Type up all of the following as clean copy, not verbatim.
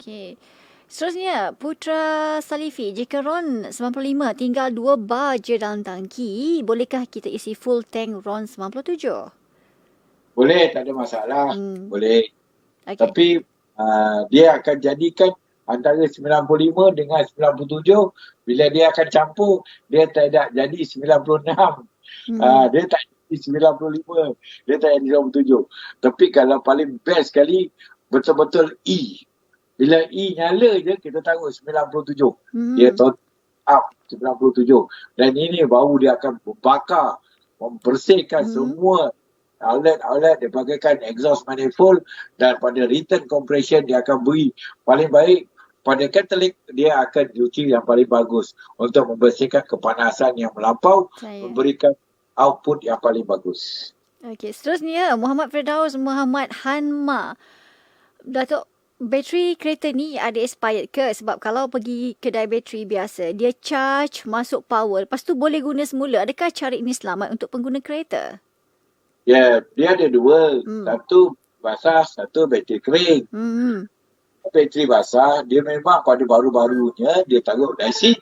Okey. Seterusnya, Putra Salifi, jika RON 95 tinggal 2 bar je dalam tangki, bolehkah kita isi full tank RON 97? Boleh, tak ada masalah. Boleh. Okey. Tapi dia akan jadikan antara 95 dengan 97, bila dia akan campur, dia tidak jadi 96. Dia tak jadi 95. Dia tak jadi 97. Tapi kalau paling best sekali, betul-betul E. Bila E nyala je, kita taruh 97. Dia top up 97. Dan ini baru dia akan membakar, membersihkan semua outlet dia bagaikan exhaust manifold, dan pada return compression dia akan beri paling baik. Pada catalytic dia akan cuci yang paling bagus untuk membersihkan kepanasan yang melampau, memberikan output yang paling bagus. Okey, seterusnya Muhammad Firdaus Muhammad Hanma. Datuk, bateri kereta ni ada expired ke? Sebab kalau pergi kedai bateri biasa, dia charge, masuk power, lepas tu boleh guna semula. Adakah cara ini selamat untuk pengguna kereta? Ya, dia ada dua. Satu basah, satu bateri kering. Bateri basah, dia memang pada baru-barunya dia taruh die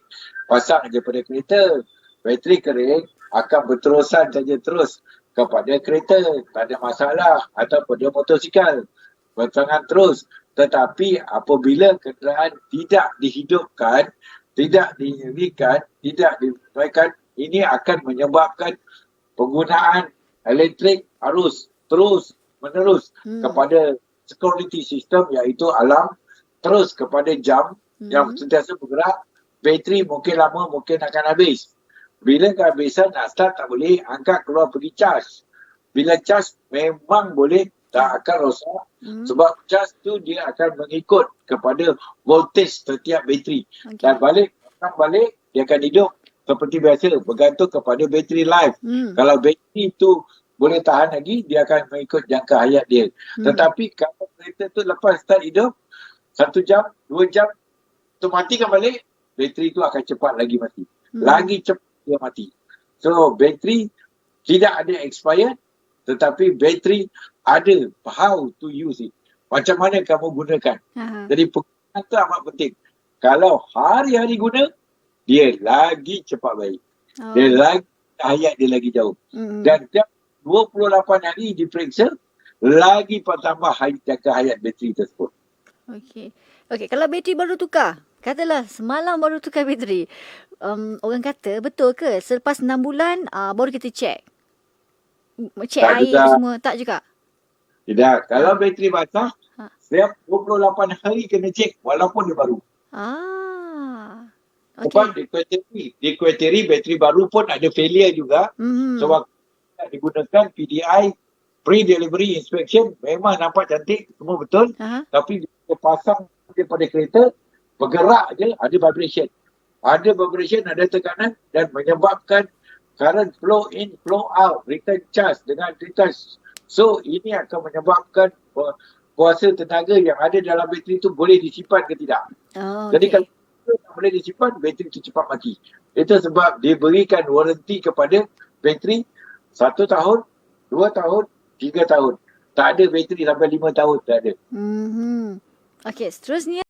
pasang je pada kereta. Bateri kering akan berterusan saja terus kepada kereta, tak ada masalah, atau pada motosikal bertangan terus. Tetapi apabila kenderaan tidak dihidupkan, tidak dinyalakan, tidak disesuaikan, ini akan menyebabkan penggunaan elektrik harus terus menerus kepada security system, iaitu alarm, terus kepada jam yang sentiasa bergerak. Bateri mungkin lama, mungkin akan habis. Bila kehabisan, nak start tak boleh, angkat keluar pergi charge. Bila charge memang boleh, tak akan rosak. Sebab charge tu dia akan mengikut kepada voltage setiap bateri. Dan balik, dia akan hidup seperti biasa, bergantung kepada bateri life. Kalau bateri tu boleh tahan lagi, dia akan mengikut jangka hayat dia. Tetapi kalau kereta tu lepas start hidup, 1 jam, 2 jam, tu matikan balik, bateri tu akan cepat lagi mati. Lagi cepat dia mati. So, bateri tidak ada expired, tetapi bateri ada how to use it. Macam mana kamu gunakan. Jadi, penggunaan tu amat penting. Kalau hari-hari guna, dia lagi cepat baik. Dia lagi, hayat dia lagi jauh. Dan 28 hari diperiksa, lagi tambah jangka hayat bateri tersebut. Okey, kalau bateri baru tukar, katalah semalam baru tukar bateri, orang kata betul ke selepas 6 bulan baru kita check Tak air juga. semua? Tak juga? Tidak. Kalau bateri basah, setiap 28 hari kena cek walaupun dia baru. Sebab di kuateri bateri baru pun ada failure juga. Sebab digunakan PDI, pre-delivery inspection, memang nampak cantik, semua betul. Tapi dia pasang daripada kereta, bergerak je, ada vibration. Ada vibration, ada tekanan dan menyebabkan current flow in, flow out, return charge dengan return. So, ini akan menyebabkan kuasa tenaga yang ada dalam bateri itu boleh disimpan ke tidak. Jadi kalau tak boleh disimpan, bateri itu cepat mati. Itu sebab diberikan warranty kepada bateri 1 tahun, 2 tahun, 3 tahun. Tak ada bateri sampai 5 tahun, tak ada. Okey, seterusnya